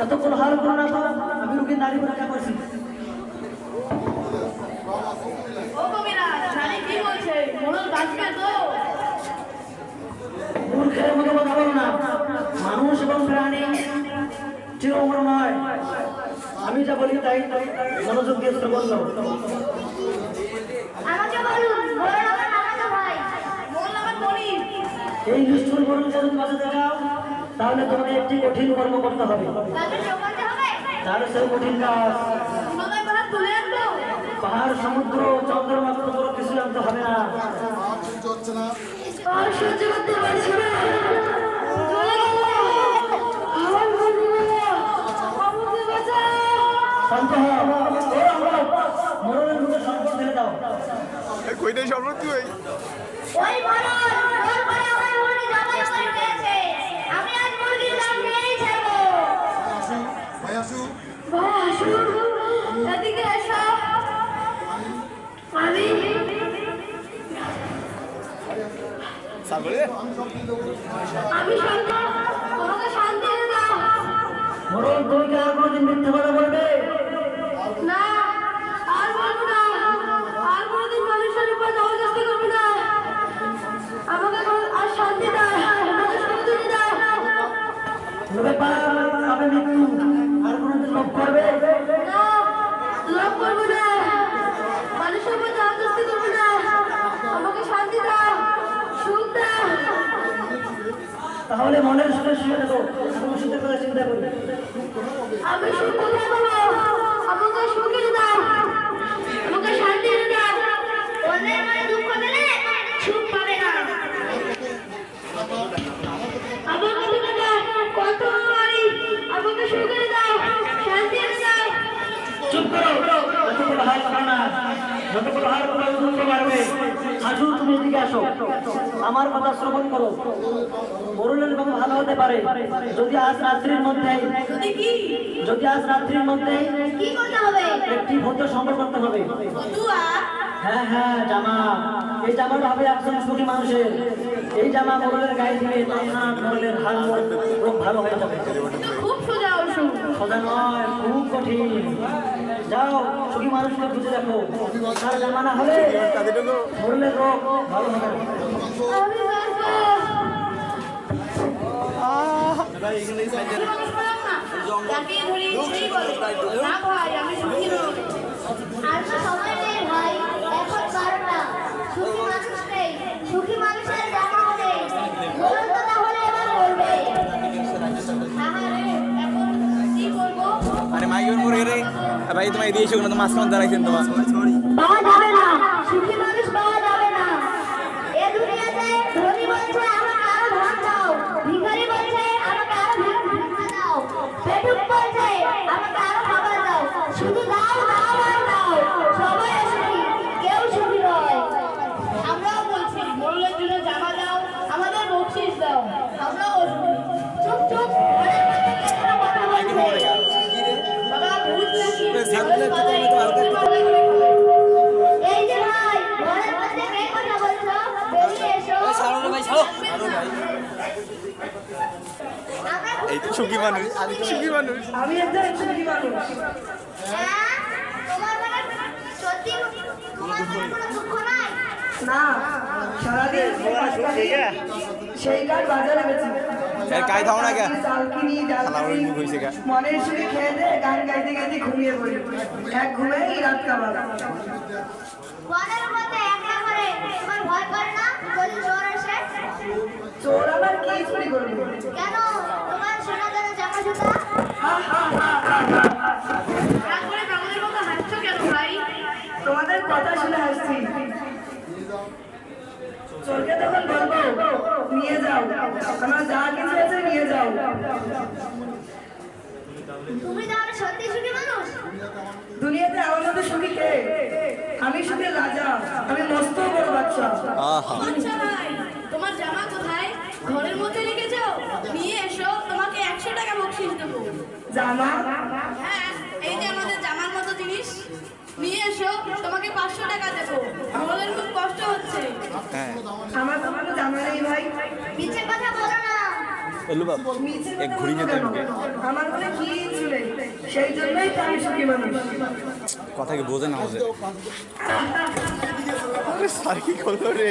এত কোলাহল করো না তো, আমি রোগীর নারী পরীক্ষা করছি। ও কবিরাজ, নারী কি বলছে? মোড়ল বাঁচবে তো? মূর্খের মতো কথা বলো না, মানুষ এবং প্রাণী চির অমর নয়। আমি যা বলি তাই মনোযোগ দিয়ে বললো। আমাকে বলুন, মোড়ল আমার মামাতো ভাই। মোড়ল আমার গরিব। এই নিষ্ঠুর মরণ যদি বাঁচাতে চাও তাহলে তোমাকে একটি কঠিন কর্ম করতে হবে। তাকে চোখাতে হবে। তার সেই কঠিন কাজ তোমাদের পাহাড় তুলে আনবো? পাহাড়, সমুদ্র, চন্দ্রমা কোনো কিছু আনতে হবে না। আর সহ্য করতে পারছি না। চলে গেল। আমার বন্ধুরা, আমাকে বাঁচাও। শান্ত হও, মরণের মুখে সম্পদ ঢেলে দাও। কইটাই সর্বত তুই ওই মোড়ল, ওর পরে আমার মুরগি জবাই করে দিয়েছে। আমি আজ মুরগির দাম নিয়েই ছাড়বো। ভাই আসু ভাই আসুন, এদিকে এসো। আমি সাগরে আমি শান্ত, তোমাকে শান্তি এনে দাও। মরণ তুমি কি আর কোনোদিন মিথ্যে কথা বলবে? না, আর বলবো না। আর কোনোদিন মানুষের উপর জবরদস্তি করবো না। আমাকে আর শান্তি দাও, আমাকে শান্তি দাও। লোভে পাপ, পাপে মৃত্যু। আর কোনোদিন লোভ করবে? না, লোভ করবো না। মানুষের উপর জবরদস্তি করবো না। আমাকে শান্তি দাও, সুখ দাও। তাহলে মনের সুখে শুয়ে দেবো, আমি সুখের কথা চিন্তা করি। আমি সুখ কোথায় পাবো? আমাকে সুখ এনে দাও, আমাকে শান্তি এনে দাও। অন্যের মনে দুঃখ দিলে সুখ পাবে না। আমাকে তুমি দাও, কত মারি, আমাকে সুখ এনে দাও, শান্তি এনে দাও। চুপ করো, যতগুলো হাত করো না, যতগুলো হাত করো ততগুলো পারবে। আসো, তুমি এদিকে আসো, আমার কথা শ্রবণ করো। মরণের কথা ভালো হতে পারে যদি আজ রাত্রির মধ্যে, যদি কি? যদি আজ রাত্রির মধ্যে কি করতে হবে? একটি ভদ্র সংগ্রহ করতে হবে। ফতুয়া? হ্যাঁ হ্যাঁ, জামা। এই জামাটা হবে একজন সুখী মানুষের। এই জামা মরণের গায়ে দিলে নানা ধরনের হাল রোগ ভালো হয়ে যাবে। খুব সোজা ওষুধ। সোজা নয়, খুব কঠিন। যাও, সুখী মানুষকে খুঁজে দেখো। তার জামা না হলে মরণের রোগ ভালো হবে না। আমি বাঁচবো। তাকে ধরি সেই বলে, না ভাই আমি সুখী নই। আর তো সময় নেই ভাই, এখন 12টা। সুখী মানুষ নেই, সুখী মানুষের জামা নেই। বলুন তো তাহলে এবার বলবে। আহারে, এখন কি করবো? আরে মাইকের উপরে রে ভাই তোমায় দিয়েছো না, তো মাঝখানে দাঁড়াইছেন তোমার পাওয়া যাবে না, সুখী মানুষ পাওয়া যাবে না। এ দুনিয়াতে ধনী বলছে আমাকে আরো ধন দাও, ভিখারি বলছে আমাকে আরো ভিক্ষা দাও, পেটুক বলছে আমাকে আরো খাবার দাও। শুধু দাও দাও আর দাও, সবাই সুখী, কেউ সুখী নয়। আমরাও বলছি মোড়লের জন্য জামা দাও, আমাদের বকশিস দাও, আমরাও সুখী। চুপ চুপ, অনেক কথা বলছে। বাবা ভূত নাকি? ছাগলের থেকে আমি তো আলাদা এই যে ভাই, ঘরের মধ্যে কে কথা বলছো? বেরিয়ে এসো। আমরা এই তো সুখী মানুষ, আমি তো সুখী মানুষ। আমি একজন সুখী মানুষ। হ্যাঁ? তোমার মনে সত্যি তোমার মনে কোনো দুঃখ নাই? না, সারাদিন সেই কাজ বাজারে বেচি। এর কাজ দাও না কে? চাল কিনি, ডাল শালা ওর কিনি, মুখ হইছে কে? মনের সুখে খেয়ে দে, গান গাইতে গাইতে ঘুমিয়ে পড়ি। এক ঘুমেই রাত কামাল। ঘরের মধ্যে একলা করে তোমার ভয় করে না যদি চোর আসে? চোর আবার কি চুরি করবে? কেন? তোমার সোনা দানা জামা জুতা? রাগ করে পাগলের মতো হাসছো কেন ভাই? তোমাদের কথা শুনে হাসছি। চোরকে তখন বলবো, নিয়ে যাও, আমার যা কিছু আছে নিয়ে যাও। তুমি তাহলে সত্যি সুখী মানুষ? দুনিয়াতে আমার মতো সুখী কে? আমি সুখের রাজা, আমি মস্ত বড় বাচ্চা। আহা আচ্ছা ভাই, তোমার জামা কোথায়? ঘরের মধ্যে রেখেছো? নিয়ে এসো, তোমাকে 100 টাকা বকশিস দেবো। জামা? হ্যাঁ, এই যে আমাদের জামার মতো জিনিস। নিয়ে এসো, তোমাকে 500 টাকা দেবো। মোড়লের খুব কষ্ট হচ্ছে। হ্যাঁ আমার তো কোনো জামা নেই ভাই। মিথ্যে কথা বলো না। এলু বাপ এক ঘুরি নিয়ে দেন আমার মনে কি ছিল সেই জন্যই তো আমি সুখী মানুষ কথা কি বোঝে না বোঝে আরে স্যার কি করলো রে